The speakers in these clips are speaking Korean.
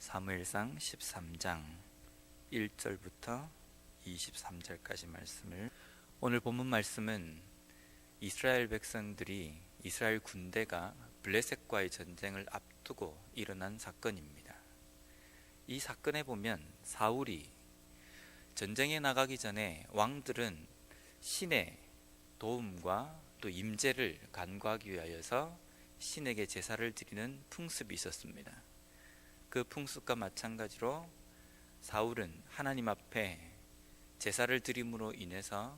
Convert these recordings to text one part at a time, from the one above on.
사무엘상 13장 1절부터 23절까지 말씀을, 오늘 본문 말씀은 이스라엘 백성들이, 이스라엘 군대가 블레셋과의 전쟁을 앞두고 일어난 사건입니다. 이 사건에 보면 사울이 전쟁에 나가기 전에 왕들은 신의 도움과 또 임재를 간구하기 위하여서 신에게 제사를 드리는 풍습이 있었습니다. 그 풍습과 마찬가지로 사울은 하나님 앞에 제사를 드림으로 인해서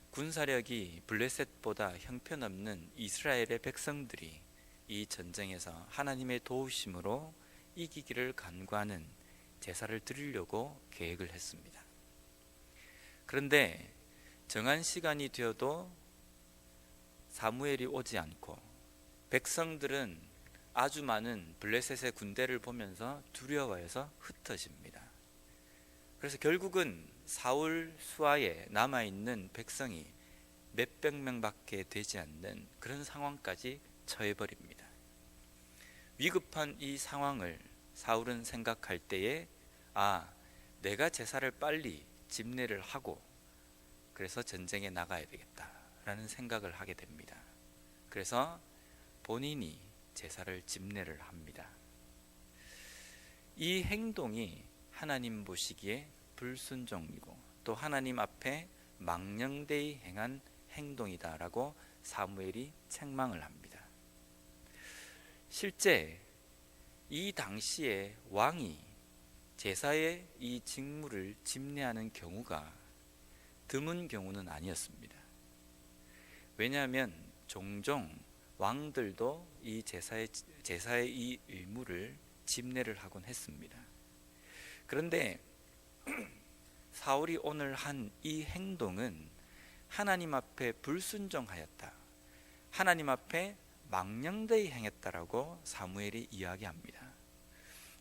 군사력이 블레셋보다 형편없는 이스라엘의 백성들이 이 전쟁에서 하나님의 도우심으로 이기기를 간구하는 제사를 드리려고 계획을 했습니다. 그런데 정한 시간이 되어도 사무엘이 오지 않고 백성들은 아주 많은 블레셋의 군대를 보면서 두려워해서 흩어집니다. 그래서 결국은 사울 수하에 남아있는 백성이 몇백 명밖에 되지 않는 그런 상황까지 처해버립니다. 위급한 이 상황을 사울은 생각할 때에 내가 제사를 빨리 집례를 하고 그래서 전쟁에 나가야 되겠다라는 생각을 하게 됩니다. 그래서 본인이 제사를 집례를 합니다. 이 행동이 하나님 보시기에 불순종이고 또 하나님 앞에 망령되이 행한 행동이다라고 사무엘이 책망을 합니다. 실제 이 당시에 왕이 제사의 이 직무를 집례하는 경우가 드문 경우는 아니었습니다. 왜냐하면 종종 왕들도 이 제사의 이 의무를 집례를 하곤 했습니다. 그런데 사울이 오늘 한 이 행동은 하나님 앞에 불순종하였다, 하나님 앞에 망령되이 행했다라고 사무엘이 이야기합니다.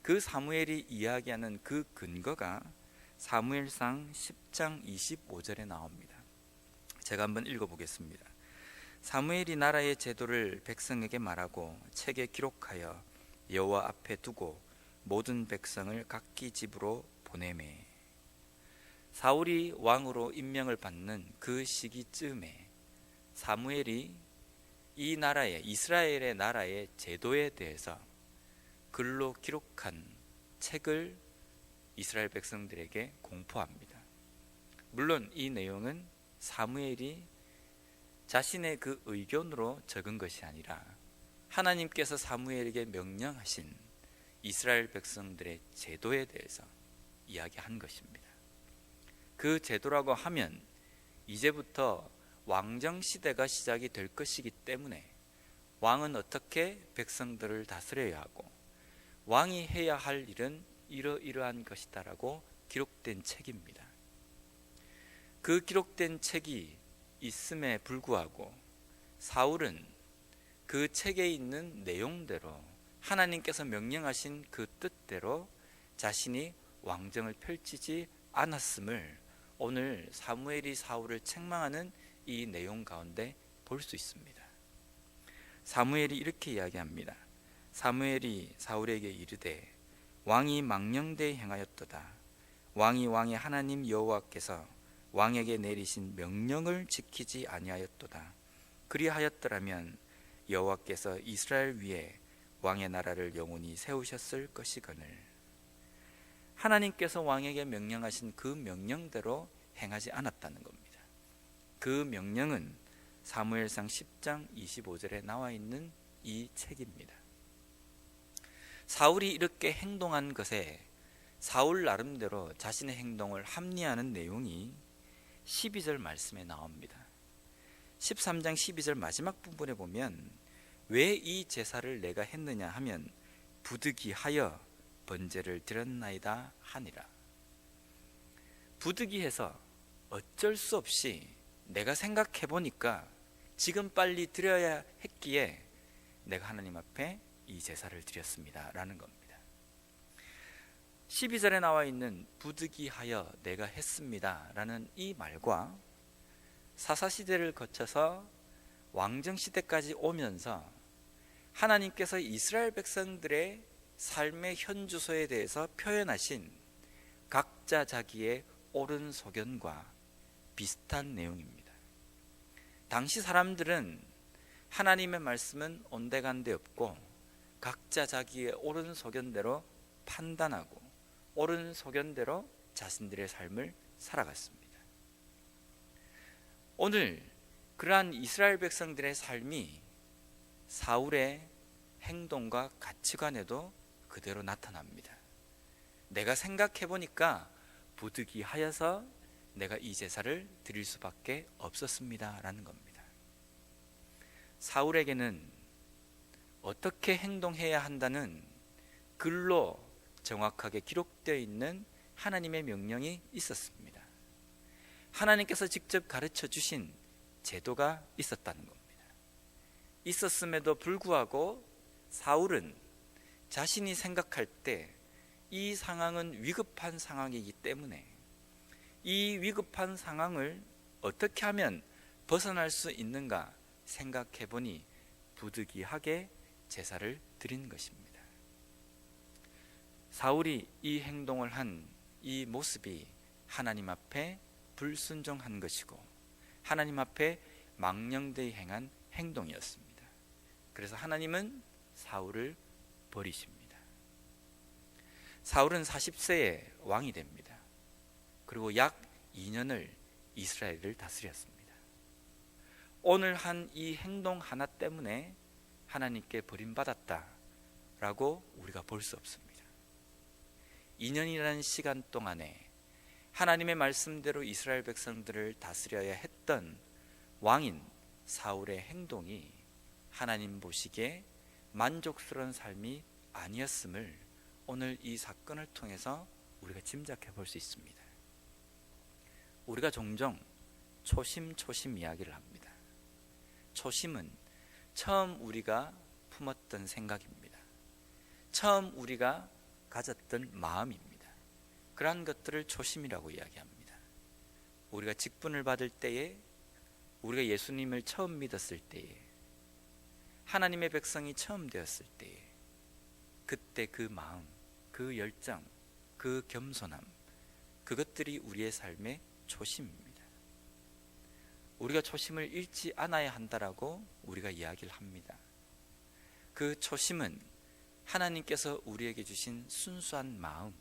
그 사무엘이 이야기하는 그 근거가 사무엘상 10장 25절에 나옵니다. 제가 한번 읽어보겠습니다. 사무엘이 나라의 제도를 백성에게 말하고 책에 기록하여 여호와 앞에 두고 모든 백성을 각기 집으로 보내매. 사울이 왕으로 임명을 받는 그 시기쯤에 사무엘이 이 나라의, 이스라엘의 나라의 제도에 대해서 글로 기록한 책을 이스라엘 백성들에게 공포합니다. 물론 이 내용은 사무엘이 자신의 그 의견으로 적은 것이 아니라 하나님께서 사무엘에게 명령하신 이스라엘 백성들의 제도에 대해서 이야기한 것입니다. 그 제도라고 하면 이제부터 왕정 시대가 시작이 될 것이기 때문에 왕은 어떻게 백성들을 다스려야 하고 왕이 해야 할 일은 이러이러한 것이다라고 기록된 책입니다. 그 기록된 책이 있음에 불구하고 사울은 그 책에 있는 내용대로 하나님께서 명령하신 그 뜻대로 자신이 왕정을 펼치지 않았음을 오늘 사무엘이 사울을 책망하는 이 내용 가운데 볼 수 있습니다. 사무엘이 이렇게 이야기합니다. 사무엘이 사울에게 이르되 왕이 망령되이 행하였도다. 왕이 왕의 하나님 여호와께서 왕에게 내리신 명령을 지키지 아니하였도다. 그리하였더라면 여호와께서 이스라엘 위에 왕의 나라를 영원히 세우셨을 것이거늘. 하나님께서 왕에게 명령하신 그 명령대로 행하지 않았다는 겁니다. 그 명령은 사무엘상 10장 25절에 나와 있는 이 책입니다. 사울이 이렇게 행동한 것에 사울 나름대로 자신의 행동을 합리화하는 내용이 12절 말씀에 나옵니다. 13장 12절 마지막 부분에 보면 왜 이 제사를 내가 했느냐 하면 부득이하여 번제를 드렸나이다 하니라. 부득이해서 어쩔 수 없이 내가 생각해 보니까 지금 빨리 드려야 했기에 내가 하나님 앞에 이 제사를 드렸습니다 라는 겁니다. 12절에 나와 있는 부득이하여 내가 했습니다 라는 이 말과 사사시대를 거쳐서 왕정시대까지 오면서 하나님께서 이스라엘 백성들의 삶의 현주소에 대해서 표현하신 각자 자기의 옳은 소견과 비슷한 내용입니다. 당시 사람들은 하나님의 말씀은 온데간데 없고 각자 자기의 옳은 소견대로 판단하고 옳은 소견대로 자신들의 삶을 살아갔습니다. 오늘 그러한 이스라엘 백성들의 삶이 사울의 행동과 가치관에도 그대로 나타납니다. 내가 생각해 보니까 부득이하여서 내가 이 제사를 드릴 수밖에 없었습니다 라는 겁니다. 사울에게는 어떻게 행동해야 한다는 글로 정확하게 기록되어 있는 하나님의 명령이 있었습니다. 하나님께서 직접 가르쳐 주신 제도가 있었다는 겁니다. 있었음에도 불구하고 사울은 자신이 생각할 때 이 상황은 위급한 상황이기 때문에 이 위급한 상황을 어떻게 하면 벗어날 수 있는가 생각해 보니 부득이하게 제사를 드린 것입니다. 사울이 이 행동을 한 이 모습이 하나님 앞에 불순종한 것이고 하나님 앞에 망령되이 행한 행동이었습니다. 그래서 하나님은 사울을 버리십니다. 사울은 40세에 왕이 됩니다. 그리고 약 2년을 이스라엘을 다스렸습니다. 오늘 한 이 행동 하나 때문에 하나님께 버림받았다라고 우리가 볼 수 없습니다. 2년이라는 시간 동안에 하나님의 말씀대로 이스라엘 백성들을 다스려야 했던 왕인 사울의 행동이 하나님 보시기에 만족스러운 삶이 아니었음을 오늘 이 사건을 통해서 우리가 짐작해 볼 수 있습니다. 우리가 종종 초심 이야기를 합니다. 초심은 처음 우리가 품었던 생각입니다. 처음 우리가 가졌던 마음입니다. 그러한 것들을 초심이라고 이야기합니다. 우리가 직분을 받을 때에, 우리가 예수님을 처음 믿었을 때에, 하나님의 백성이 처음 되었을 때에, 그때 그 마음, 그 열정, 그 겸손함, 그것들이 우리의 삶의 초심입니다. 우리가 초심을 잃지 않아야 한다라고 우리가 이야기를 합니다. 그 초심은 하나님께서 우리에게 주신 순수한 마음,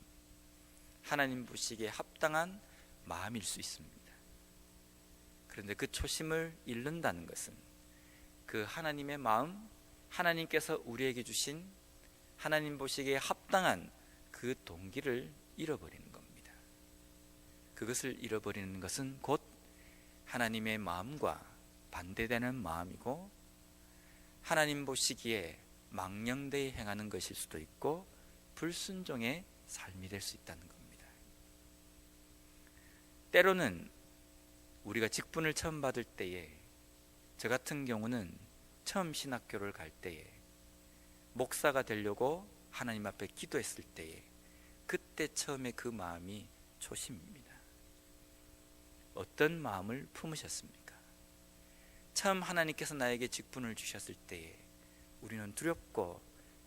하나님 보시기에 합당한 마음일 수 있습니다. 그런데 그 초심을 잃는다는 것은 그 하나님의 마음, 하나님께서 우리에게 주신 하나님 보시기에 합당한 그 동기를 잃어버리는 겁니다. 그것을 잃어버리는 것은 곧 하나님의 마음과 반대되는 마음이고 하나님 보시기에 망령되이 행하는 것일 수도 있고 불순종의 삶이 될 수 있다는 겁니다. 때로는 우리가 직분을 처음 받을 때에, 저 같은 경우는 처음 신학교를 갈 때에 목사가 되려고 하나님 앞에 기도했을 때에 그때 처음에 그 마음이 초심입니다. 어떤 마음을 품으셨습니까? 처음 하나님께서 나에게 직분을 주셨을 때에 우리는 두렵고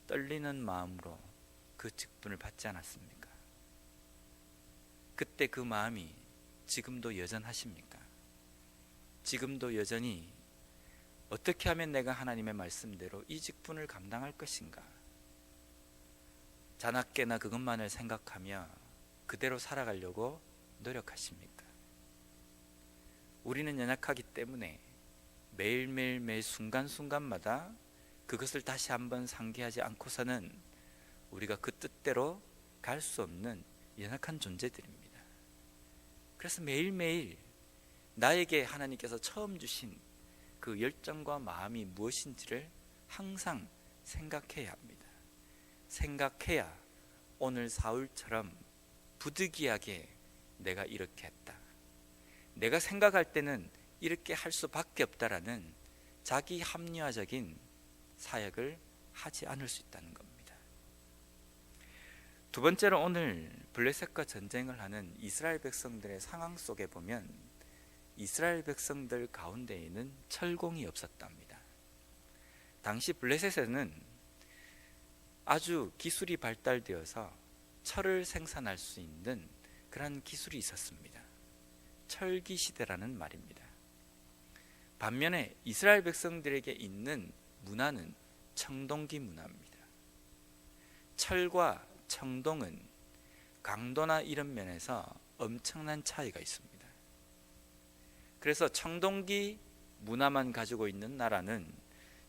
떨리는 마음으로 그 직분을 받지 않았습니까? 그때 그 마음이 지금도 여전하십니까? 지금도 여전히 어떻게 하면 내가 하나님의 말씀대로 이 직분을 감당할 것인가? 자나깨나 그것만을 생각하며 그대로 살아가려고 노력하십니까? 우리는 연약하기 때문에 매일매일 매 순간순간마다 그것을 다시 한번 상기하지 않고서는 우리가 그 뜻대로 갈 수 없는 연약한 존재들입니다. 그래서 매일매일 나에게 하나님께서 처음 주신 그 열정과 마음이 무엇인지를 항상 생각해야 합니다. 생각해야 오늘 사울처럼 부득이하게 내가 이렇게 했다, 내가 생각할 때는 이렇게 할 수밖에 없다라는 자기 합리화적인 사역을 하지 않을 수 있다는 겁니다. 두 번째로 오늘 블레셋과 전쟁을 하는 이스라엘 백성들의 상황 속에 보면 이스라엘 백성들 가운데에는 철공이 없었답니다. 당시 블레셋에는 아주 기술이 발달되어서 철을 생산할 수 있는 그런 기술이 있었습니다. 철기 시대라는 말입니다. 반면에 이스라엘 백성들에게 있는 문화는 청동기 문화입니다. 철과 청동은 강도나 이런 면에서 엄청난 차이가 있습니다. 그래서 청동기 문화만 가지고 있는 나라는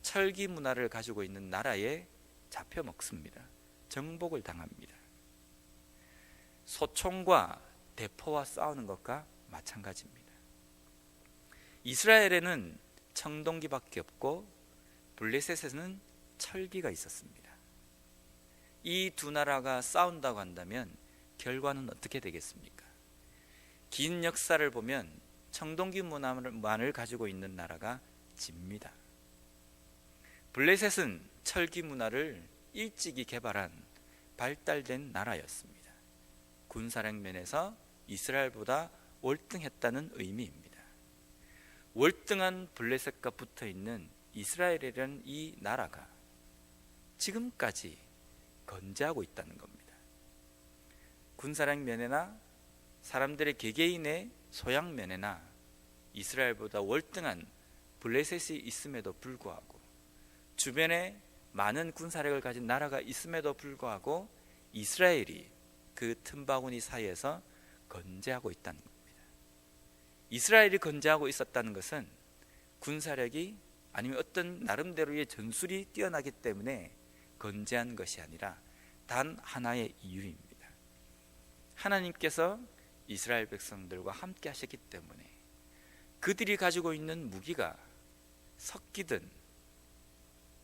철기 문화를 가지고 있는 나라에 잡혀 먹습니다. 정복을 당합니다. 소총과 대포와 싸우는 것과 마찬가지입니다. 이스라엘에는 청동기밖에 없고 블레셋에는 철기가 있었습니다. 이 두 나라가 싸운다고 한다면 결과는 어떻게 되겠습니까? 긴 역사를 보면 청동기 문화만을 가지고 있는 나라가 집니다. 블레셋은 철기 문화를 일찍이 개발한 발달된 나라였습니다. 군사력 면에서 이스라엘보다 월등했다는 의미입니다. 월등한 블레셋과 붙어있는 이스라엘이라는 이 나라가 지금까지 건재하고 있다는 겁니다. 군사력 면에나 사람들의 개개인의 소양 면에나 이스라엘보다 월등한 블레셋이 있음에도 불구하고, 주변에 많은 군사력을 가진 나라가 있음에도 불구하고 이스라엘이 그 틈바구니 사이에서 건재하고 있다는 겁니다. 이스라엘이 건재하고 있었다는 것은 군사력이 아니면 어떤 나름대로의 전술이 뛰어나기 때문에 건재한 것이 아니라 단 하나의 이유입니다. 하나님께서 이스라엘 백성들과 함께 하셨기 때문에 그들이 가지고 있는 무기가 석기든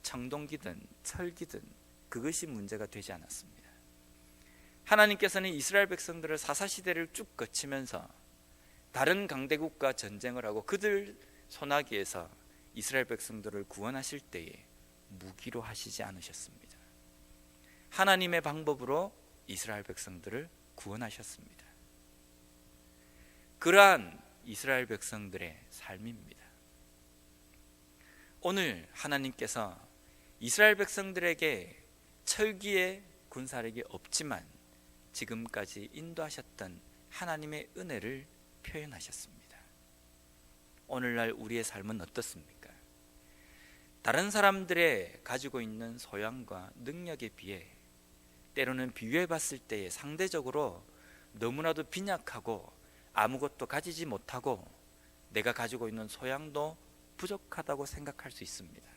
청동기든 철기든 그것이 문제가 되지 않았습니다. 하나님께서는 이스라엘 백성들을 사사시대를 쭉 거치면서 다른 강대국과 전쟁을 하고 그들 손아귀에서 이스라엘 백성들을 구원하실 때에 무기로 하시지 않으셨습니다. 하나님의 방법으로 이스라엘 백성들을 구원하셨습니다. 그러한 이스라엘 백성들의 삶입니다. 오늘 하나님께서 이스라엘 백성들에게 철기의 군사력이 없지만 지금까지 인도하셨던 하나님의 은혜를 표현하셨습니다. 오늘날 우리의 삶은 어떻습니까? 다른 사람들의 가지고 있는 소양과 능력에 비해 때로는 비교해 봤을 때에 상대적으로 너무나도 빈약하고 아무것도 가지지 못하고 내가 가지고 있는 소양도 부족하다고 생각할 수 있습니다.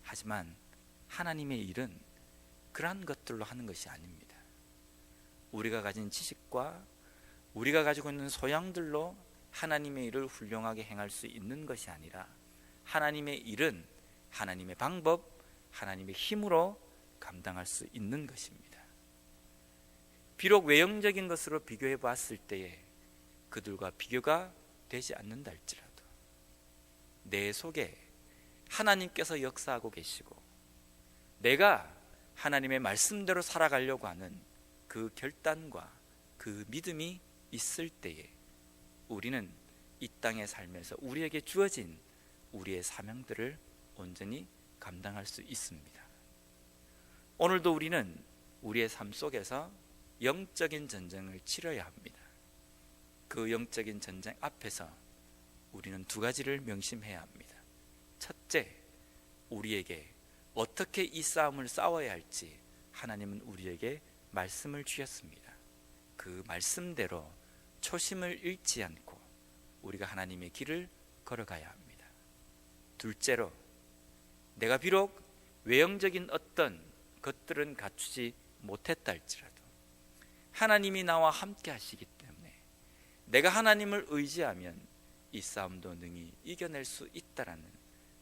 하지만 하나님의 일은 그러한 것들로 하는 것이 아닙니다. 우리가 가진 지식과 우리가 가지고 있는 소양들로 하나님의 일을 훌륭하게 행할 수 있는 것이 아니라 하나님의 일은 하나님의 방법, 하나님의 힘으로 감당할 수 있는 것입니다. 비록 외형적인 것으로 비교해 봤을 때에 그들과 비교가 되지 않는다 할지라도 내 속에 하나님께서 역사하고 계시고 내가 하나님의 말씀대로 살아가려고 하는 그 결단과 그 믿음이 있을 때에 우리는 이 땅의 삶에서 우리에게 주어진 우리의 사명들을 온전히 감당할 수 있습니다. 오늘도 우리는 우리의 삶 속에서 영적인 전쟁을 치러야 합니다. 그 영적인 전쟁 앞에서 우리는 두 가지를 명심해야 합니다. 첫째, 우리에게 어떻게 이 싸움을 싸워야 할지 하나님은 우리에게 말씀을 주셨습니다. 그 말씀대로 초심을 잃지 않고 우리가 하나님의 길을 걸어가야 합니다. 둘째로, 내가 비록 외형적인 어떤 것들은 갖추지 못했다 할지라도 하나님이 나와 함께 하시기 때문에 내가 하나님을 의지하면 이 싸움도 능히 이겨낼 수 있다라는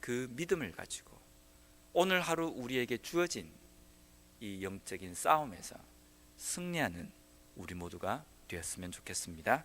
그 믿음을 가지고 오늘 하루 우리에게 주어진 이 영적인 싸움에서 승리하는 우리 모두가 되었으면 좋겠습니다.